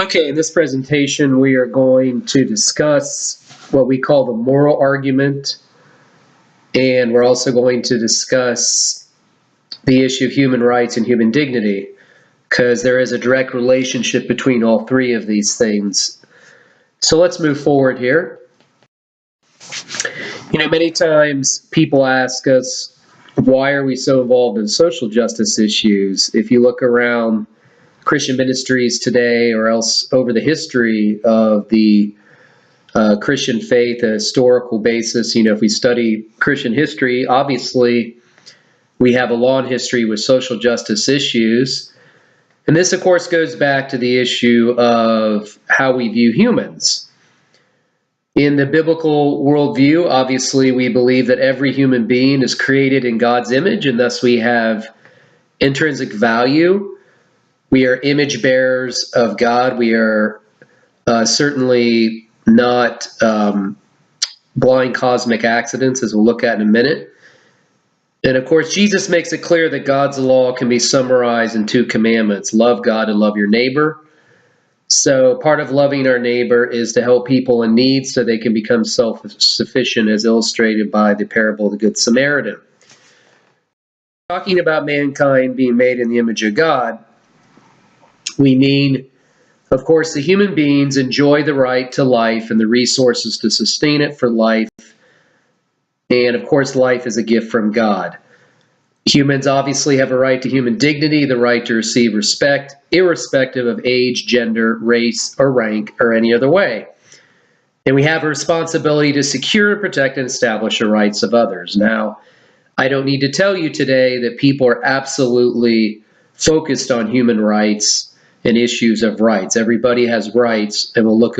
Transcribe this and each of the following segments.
Okay, in this presentation we are going to discuss what we call the moral argument, and we're also going to discuss the issue of human rights and human dignity, because there is a direct relationship between all three of these things. So let's move forward here. Many times people ask us, why are we so involved in social justice issues? If you look around Christian ministries today, or else over the history of the Christian faith, a historical basis, if we study Christian history, obviously we have a long history with social justice issues. And this, of course, goes back to the issue of how we view humans. In the biblical worldview, obviously, we believe that every human being is created in God's image, and thus we have intrinsic value. We are image bearers of God. We are certainly not blind cosmic accidents, as we'll look at in a minute. And of course, Jesus makes it clear that God's law can be summarized in 2 commandments: love God and love your neighbor. So part of loving our neighbor is to help people in need so they can become self-sufficient, as illustrated by the parable of the Good Samaritan. Talking about mankind being made in the image of God, we mean, of course, the human beings enjoy the right to life and the resources to sustain it for life. And of course, life is a gift from God. Humans obviously have a right to human dignity, the right to receive respect, irrespective of age, gender, race, or rank, or any other way. And we have a responsibility to secure, protect, and establish the rights of others. Now, I don't need to tell you today that people are absolutely focused on human rights and issues of rights. Everybody has rights, and we'll look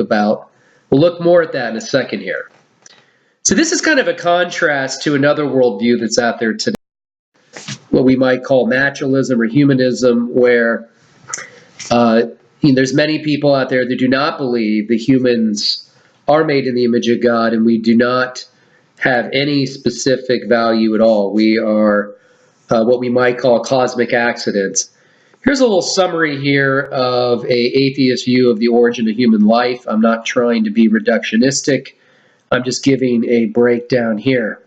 more at that in a second here. So this is kind of a contrast to another worldview that's out there today, what we might call naturalism or humanism, where there's many people out there that do not believe that humans are made in the image of God, and we do not have any specific value at all. We are what we might call cosmic accidents. Here's a little summary here of an atheist view of the origin of human life. I'm not trying to be reductionistic. I'm just giving a breakdown here.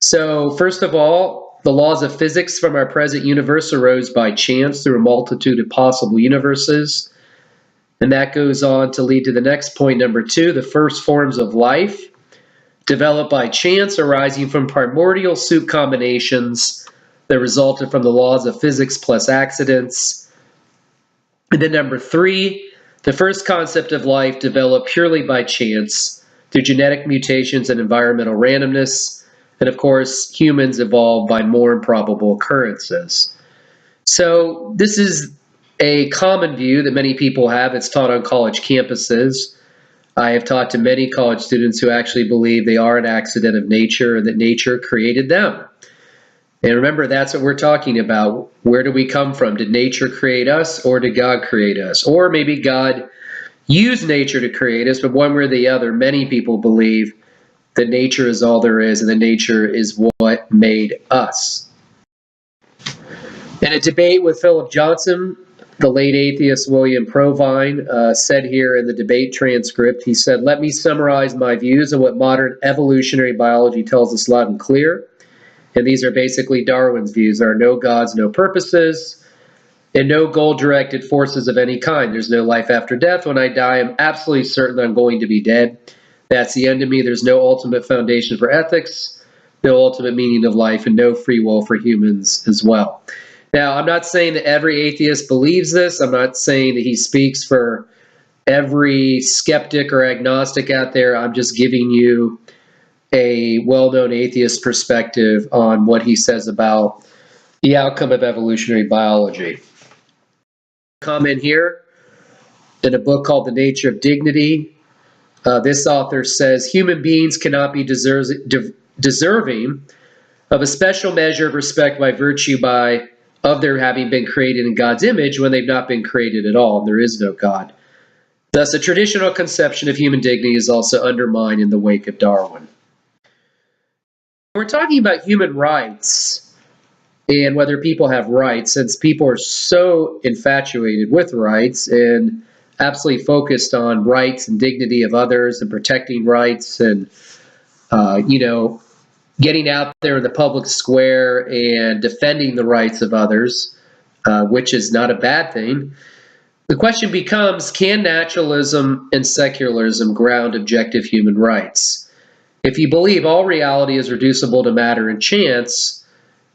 So first of all, the laws of physics from our present universe arose by chance through a multitude of possible universes. And that goes on to lead to the next point, number 2, the first forms of life developed by chance, arising from primordial soup combinations that resulted from the laws of physics plus accidents. And then number 3, the first concept of life developed purely by chance through genetic mutations and environmental randomness. And of course, humans evolved by more improbable occurrences. So this is a common view that many people have. It's taught on college campuses. I have talked to many college students who actually believe they are an accident of nature and that nature created them. And remember, that's what we're talking about. Where do we come from? Did nature create us, or did God create us? Or maybe God used nature to create us, but one way or the other, many people believe that nature is all there is, and that nature is what made us. In a debate with Philip Johnson, the late atheist William Provine said here in the debate transcript, he said, "Let me summarize my views on what modern evolutionary biology tells us loud and clear. And these are basically Darwin's views. There are no gods, no purposes, and no goal-directed forces of any kind. There's no life after death. When I die, I'm absolutely certain I'm going to be dead. That's the end of me. There's no ultimate foundation for ethics, no ultimate meaning of life, and no free will for humans as well." Now, I'm not saying that every atheist believes this. I'm not saying that he speaks for every skeptic or agnostic out there. I'm just giving you a well-known atheist perspective on what he says about the outcome of evolutionary biology. Comment here in a book called The Nature of Dignity. This author says, human beings cannot be deserving of a special measure of respect by virtue of their having been created in God's image when they've not been created at all, and there is no God. Thus, a traditional conception of human dignity is also undermined in the wake of Darwin. We're talking about human rights and whether people have rights, since people are so infatuated with rights, and absolutely focused on rights and dignity of others and protecting rights and, getting out there in the public square and defending the rights of others, which is not a bad thing. The question becomes, can naturalism and secularism ground objective human rights? If you believe all reality is reducible to matter and chance,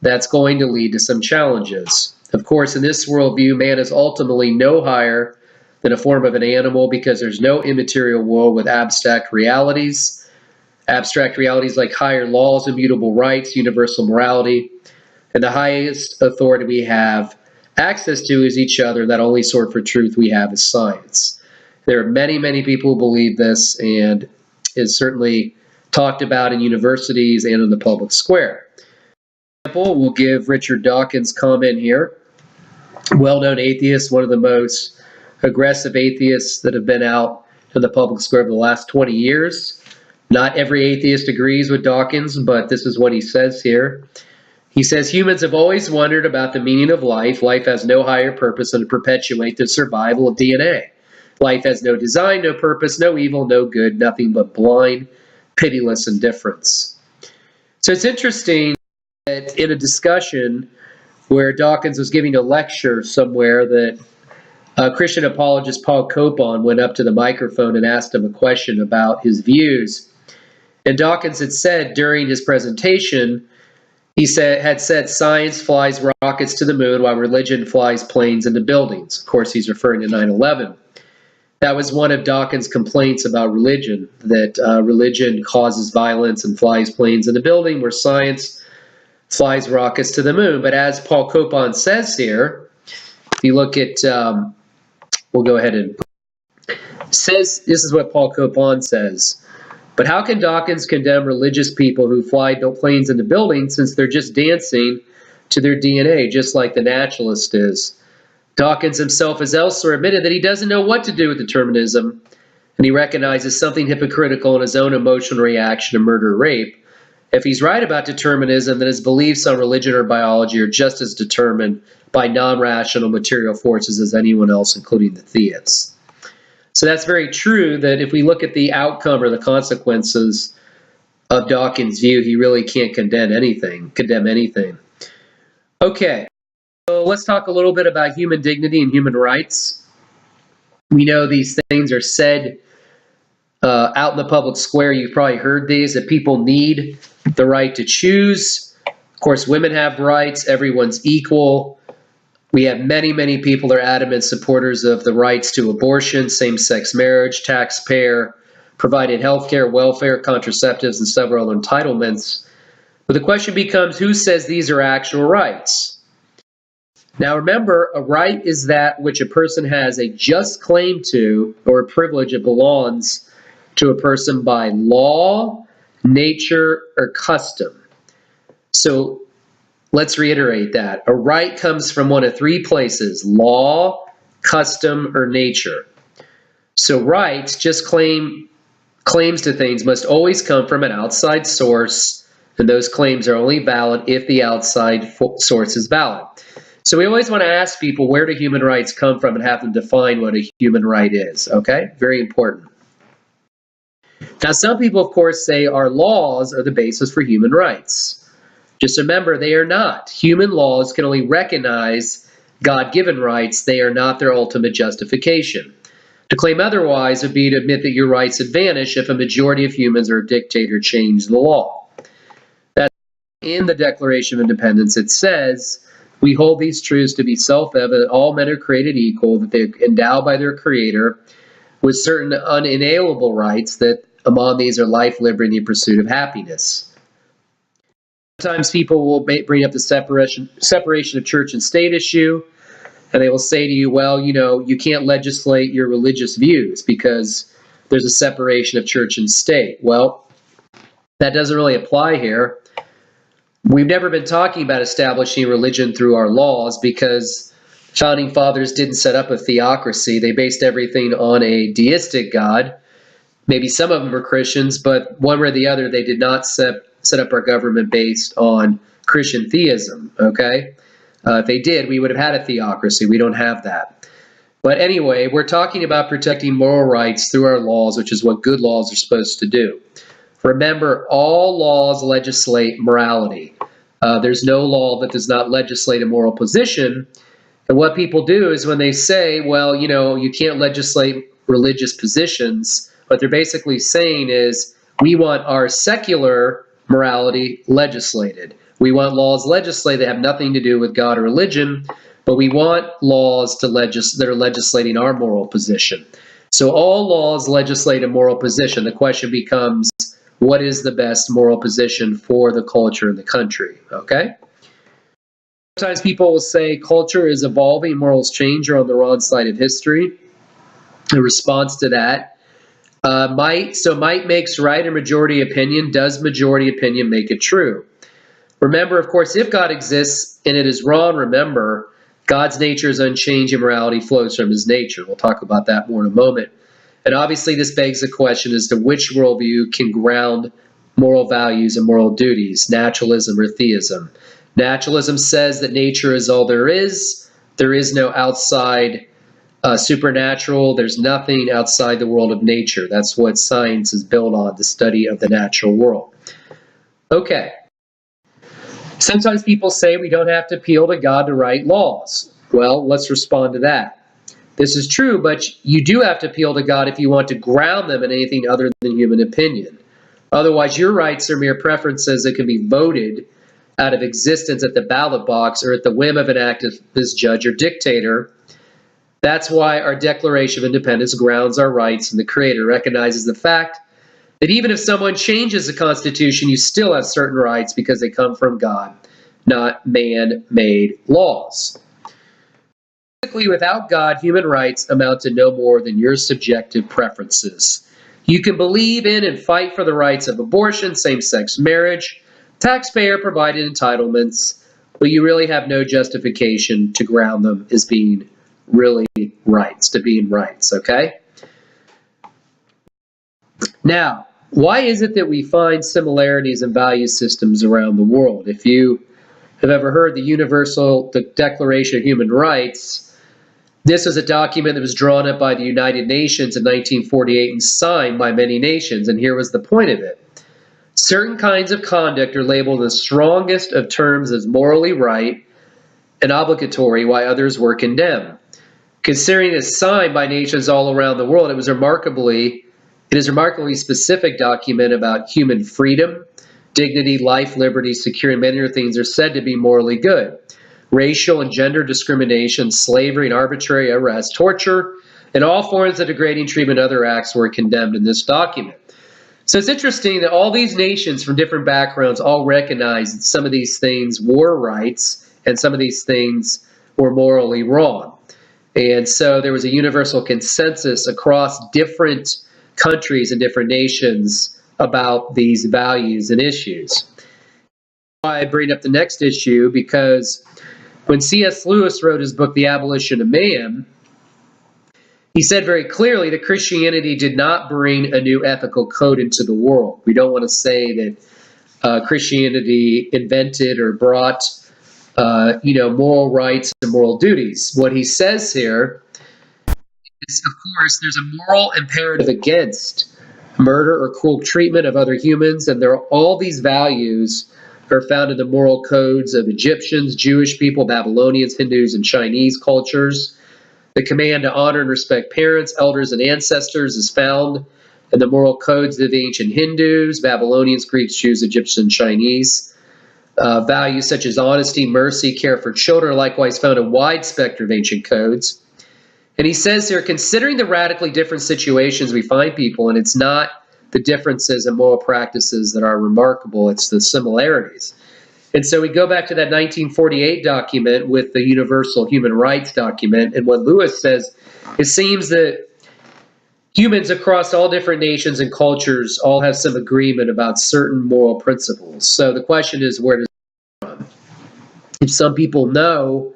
that's going to lead to some challenges. Of course, in this worldview, man is ultimately no higher than a form of an animal because there's no immaterial world with abstract realities. Abstract realities like higher laws, immutable rights, universal morality, and the highest authority we have access to is each other. That only sword for truth we have is science. There are many, many people who believe this, and is certainly talked about in universities and in the public square. For example, we'll give Richard Dawkins' comment here. Well-known atheist, one of the most aggressive atheists that have been out in the public square for the last 20 years. Not every atheist agrees with Dawkins, but this is what he says here. He says, humans have always wondered about the meaning of life. Life has no higher purpose than to perpetuate the survival of DNA. Life has no design, no purpose, no evil, no good, nothing but blind, pitiless indifference. So it's interesting that in a discussion where Dawkins was giving a lecture somewhere, that Christian apologist Paul Copon went up to the microphone and asked him a question about his views. And Dawkins had said during his presentation, he had said science flies rockets to the moon while religion flies planes into buildings. Of course, he's referring to 9/11. That was one of Dawkins' complaints about religion, that religion causes violence and flies planes into buildings, where science flies rockets to the moon. But as Paul Copon says here, if you look at, we'll go ahead and says, this is what Paul Copon says. But how can Dawkins condemn religious people who fly planes into buildings since they're just dancing to their DNA, just like the naturalist is? Dawkins himself has elsewhere admitted that he doesn't know what to do with determinism, and he recognizes something hypocritical in his own emotional reaction to murder or rape. If he's right about determinism, then his beliefs on religion or biology are just as determined by non-rational material forces as anyone else, including the theists. So that's very true, that if we look at the outcome or the consequences of Dawkins' view, he really can't condemn anything. Okay, so let's talk a little bit about human dignity and human rights. We know these things are said out in the public square. You've probably heard these, that people need the right to choose. Of course, women have rights. Everyone's equal. We have many, many people that are adamant supporters of the rights to abortion, same-sex marriage, taxpayer, provided health care, welfare, contraceptives, and several other entitlements. But the question becomes, who says these are actual rights? Now remember, a right is that which a person has a just claim to, or a privilege that belongs to a person by law, nature, or custom. So let's reiterate that. A right comes from one of three places: law, custom, or nature. So rights, just claims to things, must always come from an outside source, and those claims are only valid if the outside source is valid. So we always want to ask people, where do human rights come from, and have them define what a human right is, okay? Very important. Now, some people, of course, say our laws are the basis for human rights. Just remember, they are not. Human laws can only recognize God-given rights. They are not their ultimate justification. To claim otherwise would be to admit that your rights would vanish if a majority of humans or a dictator changed the law. That's in the Declaration of Independence. It says, we hold these truths to be self-evident, all men are created equal, that they're endowed by their Creator with certain unalienable rights, that among these are life, liberty, and the pursuit of happiness. Sometimes people will bring up the separation of church and state issue, and they will say to you, well, you know, you can't legislate your religious views because there's a separation of church and state. Well, that doesn't really apply here. We've never been talking about establishing religion through our laws because founding fathers didn't set up a theocracy. They based everything on a deistic God. Maybe some of them were Christians, but one way or the other, they did not set up our government based on Christian theism, okay? If they did, we would have had a theocracy. We don't have that. But anyway, we're talking about protecting moral rights through our laws, which is what good laws are supposed to do. Remember, all laws legislate morality. There's no law that does not legislate a moral position. And what people do is when they say, well, you can't legislate religious positions, what they're basically saying is we want our secular morality legislated. We want laws legislated that have nothing to do with God or religion, but we want laws that are legislating our moral position. So all laws legislate a moral position. The question becomes, what is the best moral position for the culture and the country? Okay? Sometimes people will say culture is evolving, morals change, or on the wrong side of history. In response to that, might makes right a majority opinion. Does majority opinion make it true? Remember, of course, if God exists and it is wrong, remember, God's nature is unchanged and morality flows from his nature. We'll talk about that more in a moment. And obviously this begs the question as to which worldview can ground moral values and moral duties, naturalism or theism. Naturalism says that nature is all there is. There is no outside supernatural. There's nothing outside the world of nature. That's what science is built on, the study of the natural world. Okay. Sometimes people say we don't have to appeal to God to write laws. Well, let's respond to that. This is true, but you do have to appeal to God if you want to ground them in anything other than human opinion. Otherwise, your rights are mere preferences that can be voted out of existence at the ballot box or at the whim of an activist judge or dictator. That's why our Declaration of Independence grounds our rights in the Creator, recognizes the fact that even if someone changes the Constitution, you still have certain rights because they come from God, not man-made laws. Basically, without God, human rights amount to no more than your subjective preferences. You can believe in and fight for the rights of abortion, same-sex marriage, taxpayer-provided entitlements, but you really have no justification to ground them as being really rights, okay? Now, why is it that we find similarities in value systems around the world? If you have ever heard the Declaration of Human Rights, this was a document that was drawn up by the United Nations in 1948 and signed by many nations, and here was the point of it. Certain kinds of conduct are labeled in the strongest of terms as morally right and obligatory, while others were condemned. Considering it's signed by nations all around the world, it is a remarkably specific document about human freedom, dignity, life, liberty, security, and many other things are said to be morally good. Racial and gender discrimination, slavery and arbitrary arrest, torture, and all forms of degrading treatment and other acts were condemned in this document. So it's interesting that all these nations from different backgrounds all recognize that some of these things were rights and some of these things were morally wrong. And so there was a universal consensus across different countries and different nations about these values and issues. I bring up the next issue because when C.S. Lewis wrote his book, The Abolition of Man, he said very clearly that Christianity did not bring a new ethical code into the world. We don't want to say that Christianity invented or brought moral rights and moral duties. What he says here is, of course, there's a moral imperative against murder or cruel treatment of other humans, and all these values are found in the moral codes of Egyptians, Jewish people, Babylonians, Hindus, and Chinese cultures. The command to honor and respect parents, elders, and ancestors is found in the moral codes of the ancient Hindus, Babylonians, Greeks, Jews, Egyptians, and Chinese. Values such as honesty, mercy, care for children are likewise found in a wide spectrum of ancient codes. And he says here, considering the radically different situations we find people, and it's not the differences in moral practices that are remarkable, it's the similarities. And so we go back to that 1948 document with the Universal Human Rights document, and what Lewis says, it seems that humans across all different nations and cultures all have some agreement about certain moral principles. So the question is, where does it come from? If some people know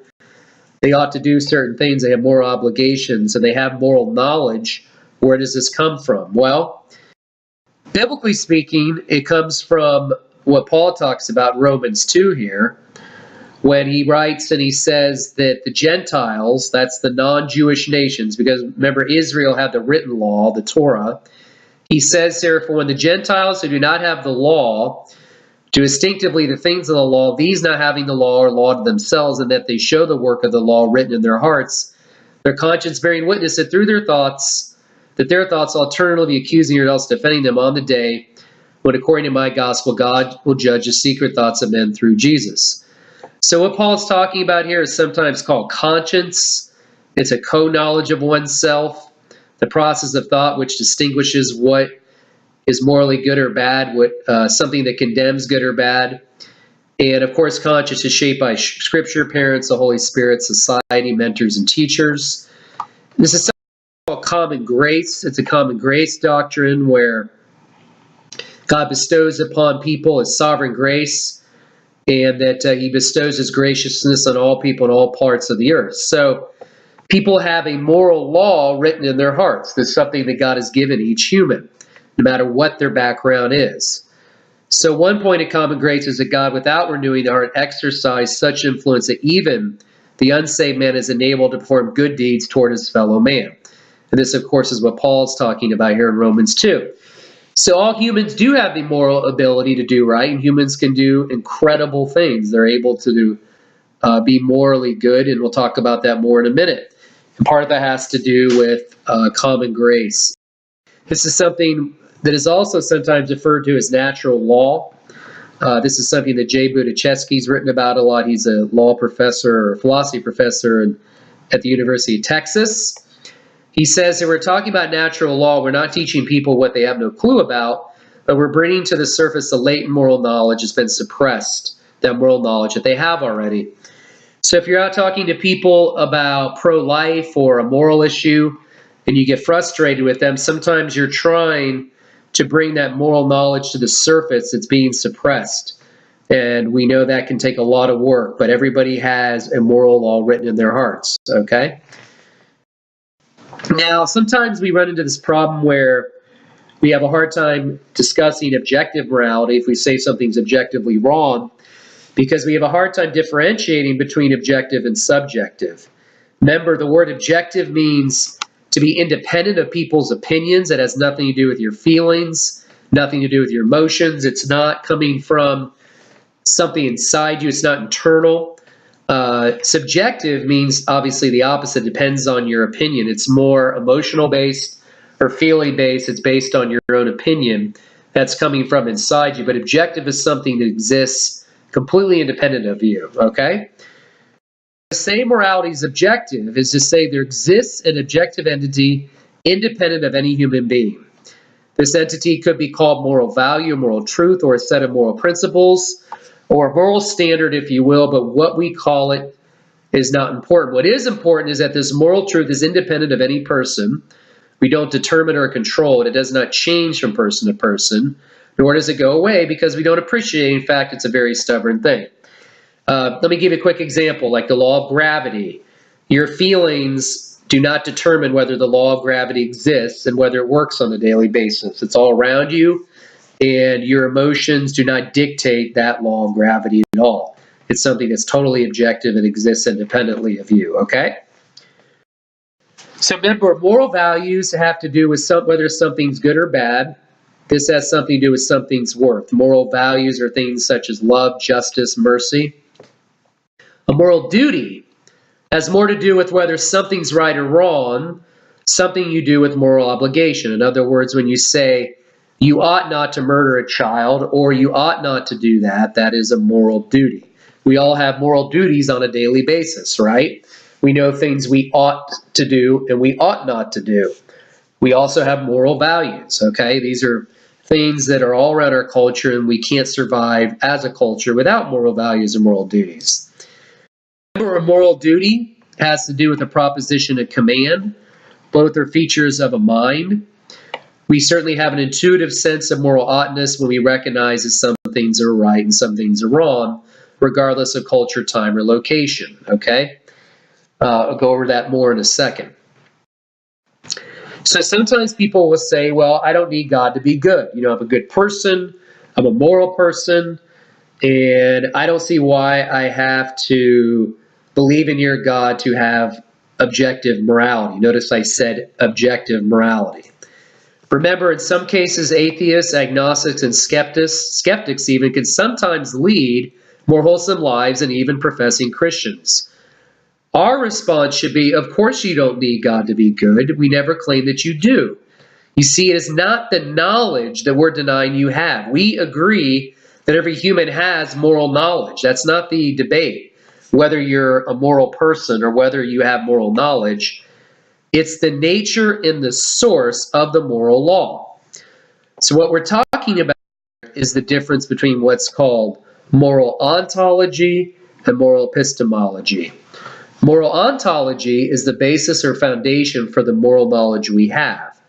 they ought to do certain things, they have moral obligations, and they have moral knowledge, where does this come from? Well, biblically speaking, it comes from what Paul talks about in Romans 2 here, when he writes and he says that the Gentiles, that's the non-Jewish nations, because remember Israel had the written law, the Torah. He says, therefore, when the Gentiles who do not have the law do instinctively the things of the law, these not having the law are law to themselves, and that they show the work of the law written in their hearts, their conscience bearing witness that through their thoughts, alternately accusing or else defending them on the day when, according to my gospel, God will judge the secret thoughts of men through Jesus. So what Paul's talking about here is sometimes called conscience. It's a co-knowledge of oneself, the process of thought which distinguishes what is morally good or bad, something that condemns good or bad. And of course, conscience is shaped by Scripture, parents, the Holy Spirit, society, mentors, and teachers. This is something called common grace. It's a common grace doctrine where God bestows upon people His sovereign grace, and that He bestows His graciousness on all people in all parts of the earth. So people have a moral law written in their hearts. There's something that God has given each human, no matter what their background is. So one point of common grace is that God, without renewing the heart, exercised such influence that even the unsaved man is enabled to perform good deeds toward his fellow man. And this, of course, is what Paul's talking about here in Romans 2. So all humans do have the moral ability to do right, and humans can do incredible things. They're able to be morally good, and we'll talk about that more in a minute. And part of that has to do with common grace. This is something that is also sometimes referred to as natural law. This is something that Jay Budichevsky's written about a lot. He's a law professor or philosophy professor at the University of Texas. He says that we're talking about natural law. We're not teaching people what they have no clue about, but we're bringing to the surface the latent moral knowledge that's been suppressed, that moral knowledge that they have already. So if you're out talking to people about pro-life or a moral issue and you get frustrated with them, sometimes you're trying to bring that moral knowledge to the surface that's being suppressed. And we know that can take a lot of work, but everybody has a moral law written in their hearts, okay? Now, sometimes we run into this problem where we have a hard time discussing objective morality if we say something's objectively wrong, because we have a hard time differentiating between objective and subjective. Remember, the word objective means to be independent of people's opinions. It has nothing to do with your feelings, nothing to do with your emotions. It's not coming from something inside you. It's not internal. Subjective means obviously the opposite, depends on your opinion. It's more emotional based or feeling based. It's based on your own opinion that's coming from inside you. But objective is something that exists completely independent of you, okay? The same morality is objective is to say there exists an objective entity independent of any human being. This entity could be called moral value, moral truth, or a set of moral principles, or a moral standard, if you will, but what we call it is not important. What is important is that this moral truth is independent of any person. We don't determine or control it. It does not change from person to person, nor does it go away because we don't appreciate it. In fact, it's a very stubborn thing. Let me give you a quick example, like the law of gravity. Your feelings do not determine whether the law of gravity exists and whether it works on a daily basis. It's all around you, and your emotions do not dictate that law of gravity at all. It's something that's totally objective and exists independently of you, okay? So remember, moral values have to do with whether something's good or bad. This has something to do with something's worth. Moral values are things such as love, justice, mercy. A moral duty has more to do with whether something's right or wrong, something you do with moral obligation. In other words, when you say, you ought not to murder a child, or you ought not to do that, that is a moral duty. We all have moral duties on a daily basis, right? We know things we ought to do and we ought not to do. We also have moral values, okay? These are things that are all around our culture, and we can't survive as a culture without moral values and moral duties. Remember, a moral duty has to do with a proposition and command. Both are features of a mind. We certainly have an intuitive sense of moral oughtness when we recognize that some things are right and some things are wrong, regardless of culture, time, or location, okay? I'll go over that more in a second. So sometimes people will say, well, I don't need God to be good. You know, I'm a good person. I'm a moral person. And I don't see why I have to believe in your God to have objective morality. Notice I said objective morality. Remember, in some cases, atheists, agnostics, and skeptics even can sometimes lead more wholesome lives than even professing Christians. Our response should be, of course you don't need God to be good. We never claim that you do. You see, it is not the knowledge that we're denying you have. We agree that every human has moral knowledge. That's not the debate, whether you're a moral person or whether you have moral knowledge. It's the nature and the source of the moral law. So what we're talking about is the difference between what's called moral ontology and moral epistemology. Moral ontology is the basis or foundation for the moral knowledge we have.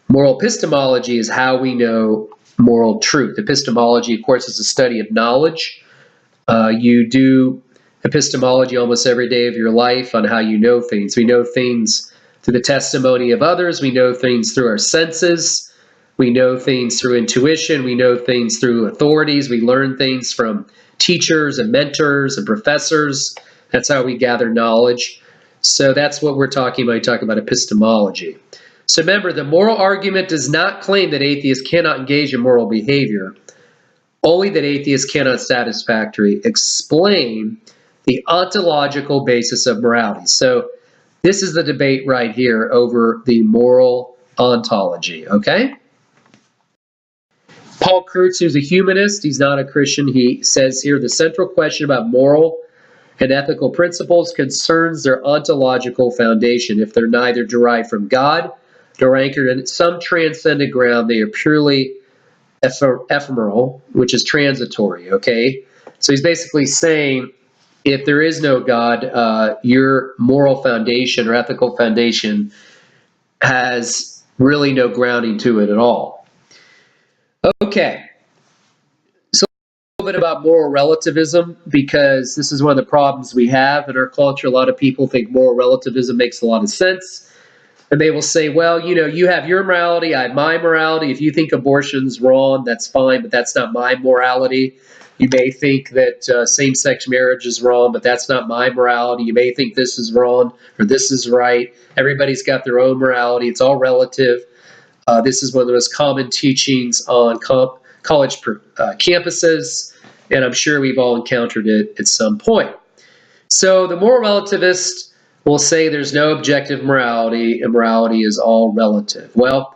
Moral epistemology is how we know moral truth. Epistemology, of course, is the study of knowledge. You do epistemology almost every day of your life on how you know things. We know things through the testimony of others. We know things through our senses. We know things through intuition. We know things through authorities. We learn things from teachers and mentors and professors. That's how we gather knowledge. So that's what we're talking about when we talk about epistemology. So remember, the moral argument does not claim that atheists cannot engage in moral behavior, only that atheists cannot satisfactorily explain the ontological basis of morality. So this is the debate right here over the moral ontology, okay? Paul Kurtz, who's a humanist, he's not a Christian, he says here, the central question about moral and ethical principles concerns their ontological foundation. If they're neither derived from God nor anchored in some transcendent ground, they are purely ephemeral, which is transitory, okay? So he's basically saying, if there is no God, your moral foundation or ethical foundation has really no grounding to it at all. Okay, so a little bit about moral relativism, because this is one of the problems we have in our culture. A lot of people think moral relativism makes a lot of sense. And they will say, well, you know, you have your morality, I have my morality. If you think abortion's wrong, that's fine, but that's not my morality. You may think that same-sex marriage is wrong, but that's not my morality. You may think this is wrong or this is right. Everybody's got their own morality. It's all relative. This is one of the most common teachings on college campuses, and I'm sure we've all encountered it at some point. So the moral relativist will say there's no objective morality, and morality is all relative. Well,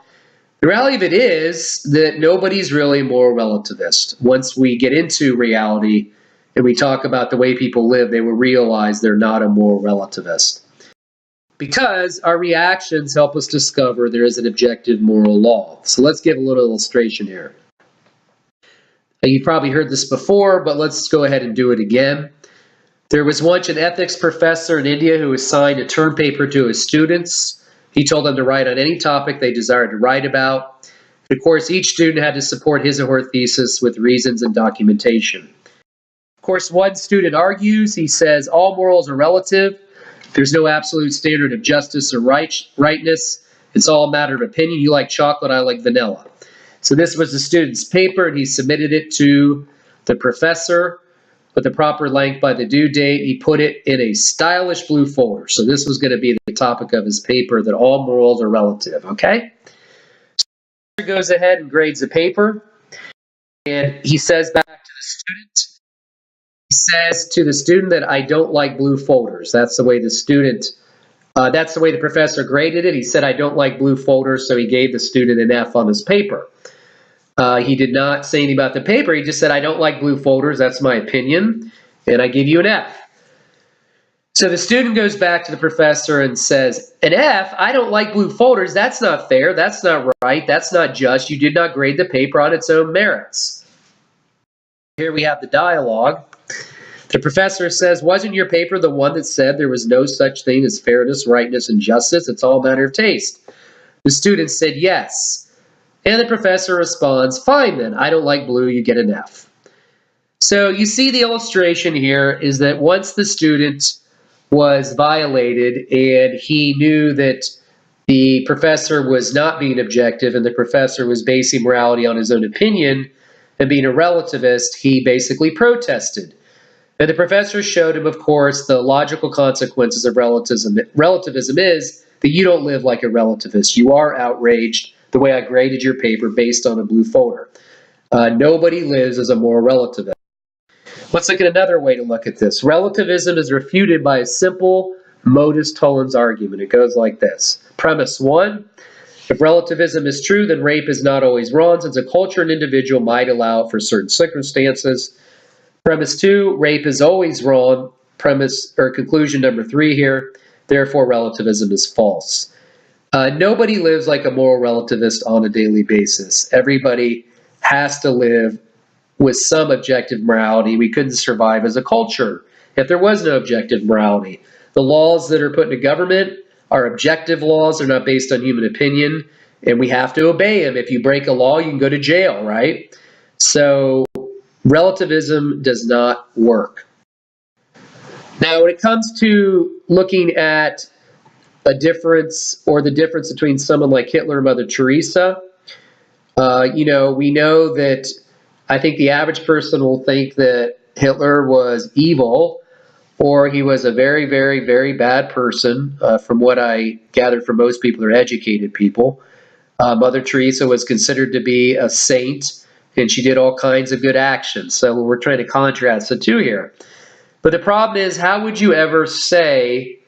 the reality of it is that nobody's really a moral relativist. Once we get into reality and we talk about the way people live, they will realize they're not a moral relativist. Because our reactions help us discover there is an objective moral law. So let's give a little illustration here. You've probably heard this before, but let's go ahead and do it again. There was once an ethics professor in India who assigned a term paper to his students. He told them to write on any topic they desired to write about. Of course, each student had to support his or her thesis with reasons and documentation. Of course, one student argues, he says, all morals are relative. There's no absolute standard of justice or rightness. It's all a matter of opinion. You like chocolate, I like vanilla. So this was the student's paper, and he submitted it to the professor with the proper length by the due date. He put it in a stylish blue folder. So this was going to be the topic of his paper, that all morals are relative, okay? So he goes ahead and grades the paper, and he says back to the student, he says to the student that I don't like blue folders. That's the way the student, that's the way the professor graded it. He said I don't like blue folders, so he gave the student an F on his paper. He did not say anything about the paper. He just said, I don't like blue folders. That's my opinion, and I give you an F. So the student goes back to the professor and says, an F? I don't like blue folders. That's not fair. That's not right. That's not just. You did not grade the paper on its own merits. Here we have the dialogue. The professor says, wasn't your paper the one that said there was no such thing as fairness, rightness, and justice? It's all a matter of taste. The student said, yes. And the professor responds, fine then, I don't like blue, you get an F. So you see the illustration here is that once the student was violated and he knew that the professor was not being objective and the professor was basing morality on his own opinion, And being a relativist, he basically protested. And the professor showed him, of course, the logical consequences of relativism. Relativism is that you don't live like a relativist. You are outraged the way I graded your paper based on a blue folder. Nobody lives as a moral relativist. Let's look at another way to look at this. Relativism is refuted by a simple modus tollens argument. It goes like this. Premise 1, if relativism is true, then rape is not always wrong, since a culture and individual might allow it for certain circumstances. Premise 2, rape is always wrong. Premise or conclusion number 3 here, therefore relativism is false. Nobody lives like a moral relativist on a daily basis. Everybody has to live with some objective morality. We couldn't survive as a culture if there was no objective morality. The laws that are put into government are objective laws. They're not based on human opinion, and we have to obey them. If you break a law, you can go to jail, right? So relativism does not work. Now, when it comes to looking at a difference or the difference between someone like Hitler and Mother Teresa, we know that I think the average person will think that Hitler was evil or he was a very, very, very bad person, from what I gathered from most people who are educated people. Mother Teresa was considered to be a saint, and she did all kinds of good actions. So we're trying to contrast the two here. But the problem is, how would you ever say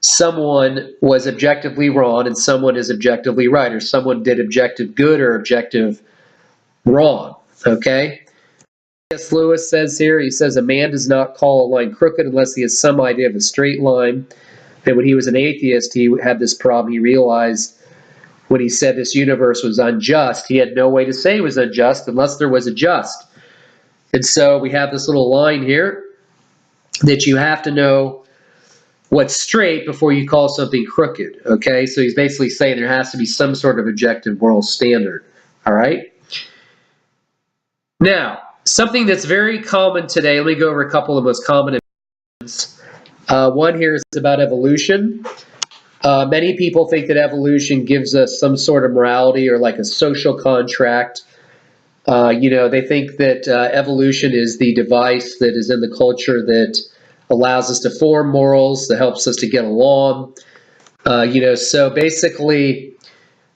someone was objectively wrong and someone is objectively right, or someone did objective good or objective wrong? Okay? C.S. Lewis says here, he says, a man does not call a line crooked unless he has some idea of a straight line. And when he was an atheist, he had this problem. He realized when he said this universe was unjust, he had no way to say it was unjust unless there was a just. And so we have this little line here that you have to know what's straight before you call something crooked. Okay, so he's basically saying there has to be some sort of objective moral standard. All right? Now, something that's very common today, let me go over a couple of the most common opinions. One here is about evolution. Many people think that evolution gives us some sort of morality or like a social contract. They think that evolution is the device that is in the culture that allows us to form morals, that helps us to get along. So basically,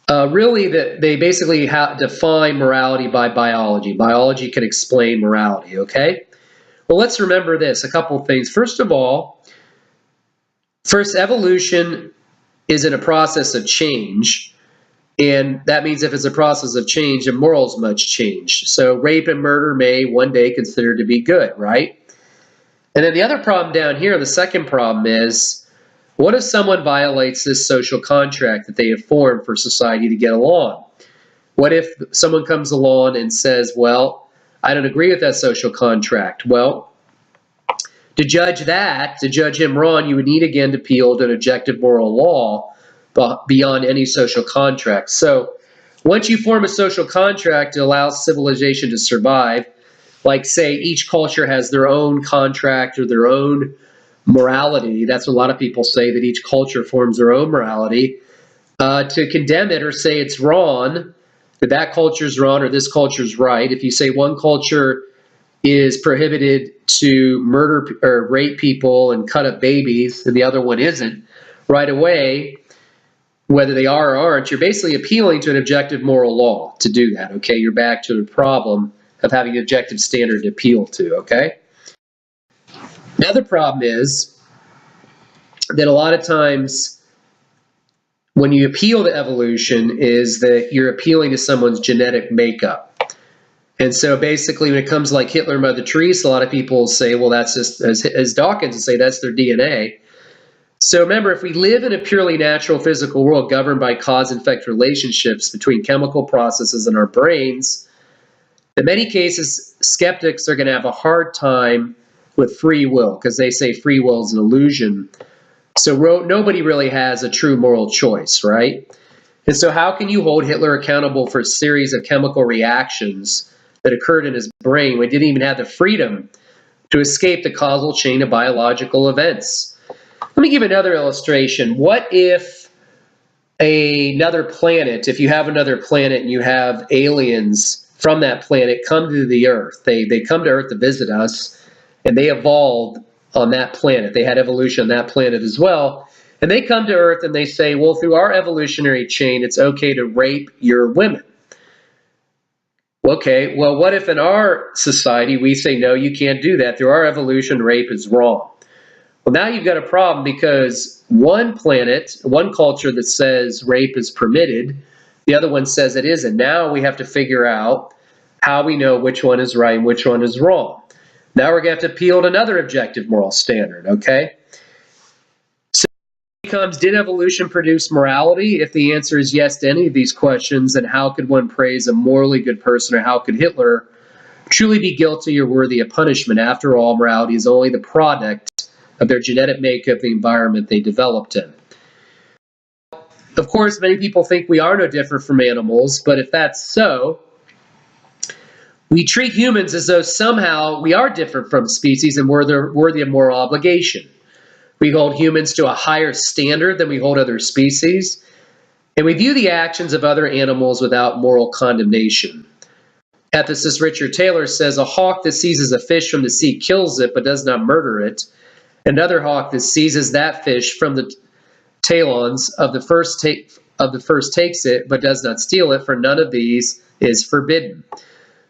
they basically define morality by biology. Biology can explain morality, okay? Well, let's remember this, a couple of things. First, evolution is in a process of change, and that means if it's a process of change, then morals must change. So rape and murder may one day considered to be good, right? And then the other problem down here, the second problem is, what if someone violates this social contract that they have formed for society to get along? What if someone comes along and says, well, I don't agree with that social contract? Well, to judge him wrong, you would need again to appeal to an objective moral law beyond any social contract. So once you form a social contract that allows civilization to survive, like say each culture has their own contract or their own morality, that's what a lot of people say, that each culture forms their own morality, to condemn it or say it's wrong, that culture's wrong or this culture's right. If you say one culture is prohibited to murder or rape people and cut up babies and the other one isn't, right away, whether they are or aren't, you're basically appealing to an objective moral law to do that, okay? You're back to the problem of having an objective standard to appeal to, okay? Another problem is that a lot of times when you appeal to evolution is that you're appealing to someone's genetic makeup. And so basically when it comes to like Hitler and Mother Teresa, a lot of people say, well, that's just, as Dawkins would say, that's their DNA. So remember, if we live in a purely natural physical world governed by cause and effect relationships between chemical processes in our brains, in many cases, skeptics are going to have a hard time with free will because they say free will is an illusion. So nobody really has a true moral choice, right? And so how can you hold Hitler accountable for a series of chemical reactions that occurred in his brain when he didn't even have the freedom to escape the causal chain of biological events? Let me give another illustration. What if another planet, if you have another planet and you have aliens from that planet come to the Earth. They come to Earth to visit us, and they evolved on that planet. They had evolution on that planet as well. And they come to Earth and they say, well, through our evolutionary chain, it's okay to rape your women. Okay, well, what if in our society we say, no, you can't do that. Through our evolution, rape is wrong. Well, now you've got a problem because one planet, one culture that says rape is permitted, the other one says it isn't. Now we have to figure out how we know which one is right and which one is wrong. Now we're going to have to appeal to another objective moral standard, okay? So it becomes, did evolution produce morality? If the answer is yes to any of these questions, then how could one praise a morally good person, or how could Hitler truly be guilty or worthy of punishment? After all, morality is only the product of their genetic makeup, the environment they developed in. Of course, many people think we are no different from animals, but if that's so, we treat humans as though somehow we are different from species and we're worthy of moral obligation. We hold humans to a higher standard than we hold other species, and we view the actions of other animals without moral condemnation. Ethicist Richard Taylor says, a hawk that seizes a fish from the sea kills it but does not murder it. Another hawk that seizes that fish from the talons of the first takes it but does not steal it, for none of these is forbidden.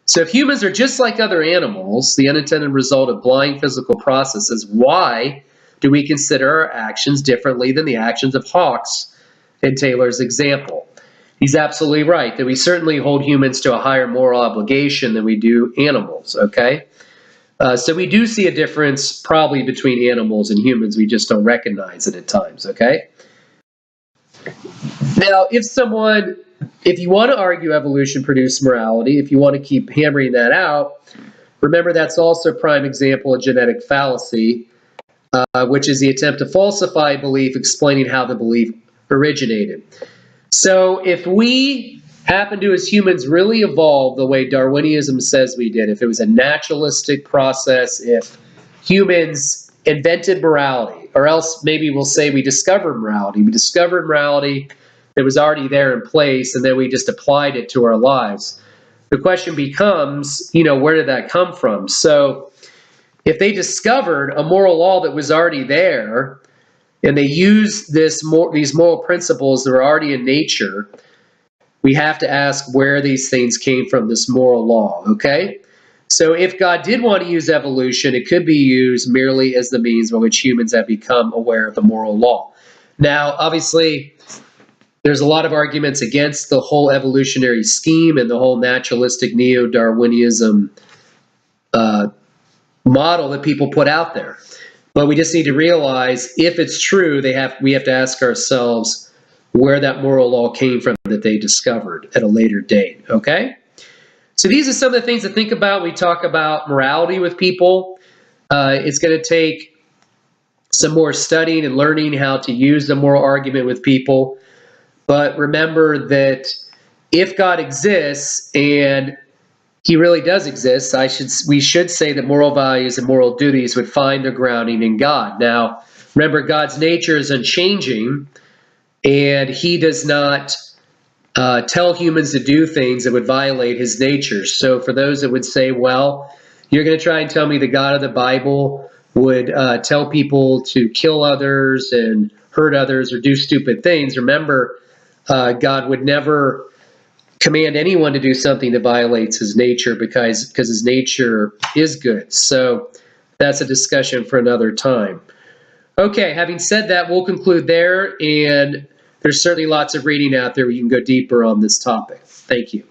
So if humans are just like other animals, the unintended result of blind physical processes, why do we consider our actions differently than the actions of hawks in Taylor's example? He's absolutely right that we certainly hold humans to a higher moral obligation than we do animals, okay? So we do see a difference probably between animals and humans. We just don't recognize it at times, okay? Now, if you want to argue evolution produced morality, if you want to keep hammering that out, remember that's also a prime example of genetic fallacy, which is the attempt to falsify belief, explaining how the belief originated. So if we happen to, as humans, really evolve the way Darwinism says we did, if it was a naturalistic process, if humans invented morality, or else maybe we'll say we discovered morality. We discovered morality that was already there in place, and then we just applied it to our lives. The question becomes, where did that come from? So if they discovered a moral law that was already there, and they used these moral principles that were already in nature, we have to ask where these things came from, this moral law, okay? So if God did want to use evolution, it could be used merely as the means by which humans have become aware of the moral law. Now, obviously, there's a lot of arguments against the whole evolutionary scheme and the whole naturalistic neo-Darwinism model that people put out there. But we just need to realize, if it's true, we have to ask ourselves where that moral law came from that they discovered at a later date, okay? So these are some of the things to think about when we talk about morality with people. It's going to take some more studying and learning how to use the moral argument with people. But remember that if God exists, and he really does exist, we should say that moral values and moral duties would find their grounding in God. Now, remember, God's nature is unchanging, and he does not tell humans to do things that would violate his nature. So for those that would say, well, you're going to try and tell me the God of the Bible would tell people to kill others and hurt others or do stupid things, remember, God would never command anyone to do something that violates his nature because his nature is good. So that's a discussion for another time. Okay, having said that, we'll conclude there, and there's certainly lots of reading out there where you can go deeper on this topic. Thank you.